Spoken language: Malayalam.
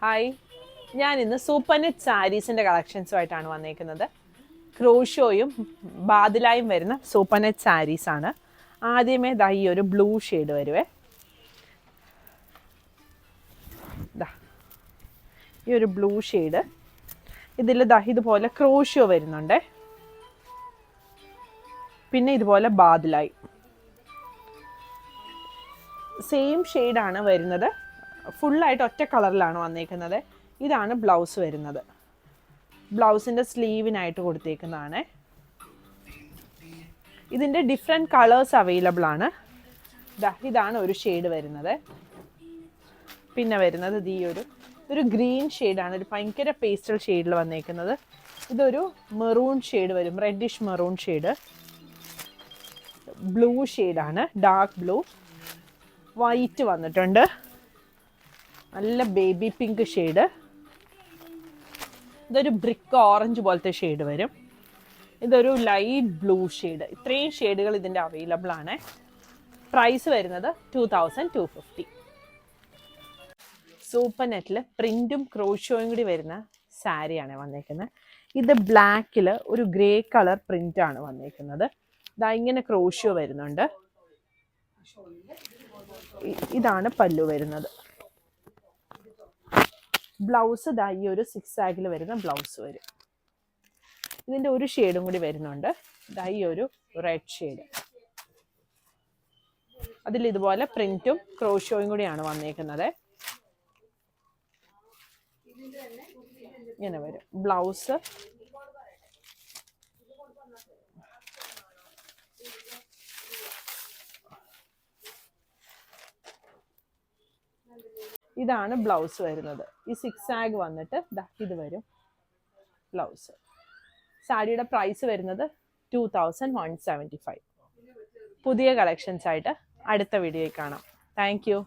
ഹായ്, ഞാൻ ഇന്ന് സൂപ്പർ നെറ്റ് സാരീസിൻ്റെ കളക്ഷൻസുമായിട്ടാണ് വന്നേക്കുന്നത്. ക്രോഷോയും ബാദിലായും വരുന്ന സൂപ്പർ നെറ്റ് സാരീസാണ്. ആദ്യമേ ദാ ഈ ഒരു ബ്ലൂ ഷെയ്ഡ് വരുവേ. ദാ ഈ ഒരു ബ്ലൂ ഷെയ്ഡ്, ഇതിൽ ദാ ഇതുപോലെ ക്രോഷോ വരുന്നുണ്ട്. പിന്നെ ഇതുപോലെ ബാദിലായി സെയിം ഷെയ്ഡാണ് വരുന്നത്. ഫുള്ളായിട്ട് ഒറ്റ കളറിലാണ് വന്നേക്കുന്നത്. ഇതാണ് ബ്ലൗസ് വരുന്നത്. ബ്ലൗസിൻ്റെ സ്ലീവിനായിട്ട് കൊടുത്തേക്കുന്നതാണ്. ഇതിൻ്റെ ഡിഫറെൻറ്റ് കളേഴ്സ് അവൈലബിൾ ആണ്. ഇതാണ് ഒരു ഷെയ്ഡ് വരുന്നത്. പിന്നെ വരുന്നത് ഈ ഒരു ഗ്രീൻ ഷെയ്ഡാണ്. ഒരു ഭയങ്കര പേസ്റ്റൽ ഷെയ്ഡിൽ വന്നേക്കുന്നത്. ഇതൊരു മെറൂൺ ഷെയ്ഡ് വരും, റെഡിഷ് മെറൂൺ ഷെയ്ഡ്. ബ്ലൂ ഷെയ്ഡാണ്, ഡാർക്ക് ബ്ലൂ. വൈറ്റ് വന്നിട്ടുണ്ട്, നല്ല ബേബി പിങ്ക് ഷെയ്ഡ്. ഇതൊരു ബ്രിക്ക് ഓറഞ്ച് പോലത്തെ ഷെയ്ഡ് വരും. ഇതൊരു ലൈറ്റ് ബ്ലൂ ഷെയ്ഡ്. ഇത്രയും ഷെയ്ഡുകൾ ഇതിൻ്റെ അവൈലബിൾ ആണ്. പ്രൈസ് വരുന്നത് 2250. സൂപ്പർ നെറ്റിൽ പ്രിൻറ്റും ക്രോഷോയും കൂടി വരുന്ന സാരിയാണ് വന്നേക്കുന്നത്. ഇത് ബ്ലാക്കിൽ ഒരു ഗ്രേ കളർ പ്രിൻ്റാണ് വന്നേക്കുന്നത്. ഇതാ ഇങ്ങനെ ക്രോഷോ വരുന്നുണ്ട്. ഇതാണ് പല്ലു വരുന്നത്. ബ്ലൗസ് ദാ ഈ ഒരു 6 ആഗിൽ വരുന്ന ബ്ലൗസ് വരും. ഇതിൻ്റെ ഒരു ഷെയ്ഡും കൂടി വരുന്നുണ്ട്. ദാ ഈ ഒരു റെഡ് ഷെയ്ഡ്. അതിൽ ഇതുപോലെ പ്രിന്റും ക്രോഷോയും കൂടിയാണ് വന്നേക്കുന്നത്. ഇങ്ങനെ വരും ബ്ലൗസ്. ഇതാണ് ബ്ലൗസ് വരുന്നത്. ഈ 6 ആഗ് വന്നിട്ട് ഇത് വരും ബ്ലൗസ്. സാരിയുടെ പ്രൈസ് വരുന്നത് 2175. പുതിയ കളക്ഷൻസ് ആയിട്ട് അടുത്ത വീഡിയോയിൽ കാണാം. Thank you.